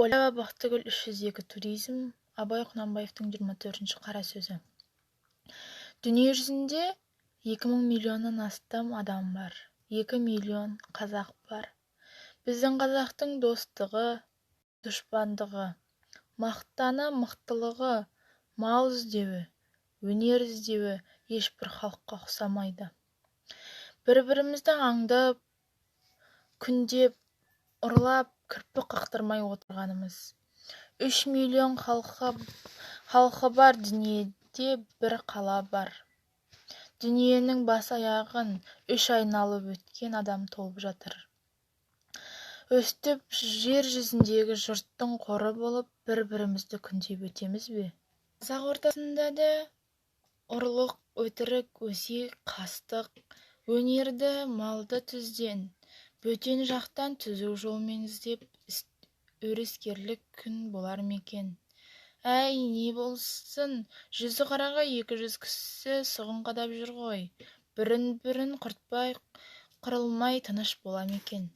Оля Бақтыгүл 302 туризм, Абай Құнанбаевтың 24-ші қара сөзі. Дүние жүзінде 2000 миллионнан астам адам бар. 2 миллион қазақ бар. Біздің қазақтың достығы, дұшпандығы, мақтаны, мықтылығы, мал іздеуі, өнер іздеуі ешбір халыққа ұқсамайды. Бір-бірімізді аңдып, күндеп, ұрлап, кірпік қақтырмай отырғанымыз. 3 миллион халқы бар дүниеде бір қала бар. Дүниенің бас аяғын 3 айналып өткен адам толып жатыр. Өстіп жер жүзіндегі жұрттың қоры болып бір-бірімізді күндеп өтеміз бе? Қазақ ортасында да ұрлық, өтірік, өсек, қастық, өнерді, малды түзден, бөтен жақтан түзу жолмен іздеп өрескерлік күн болар мекен. Әй, не болсын, 100 қараға 200 кісі сұғын қадап жүр ғой. Бірін-бірін құртпай, қырылмай тыныш бола мекен.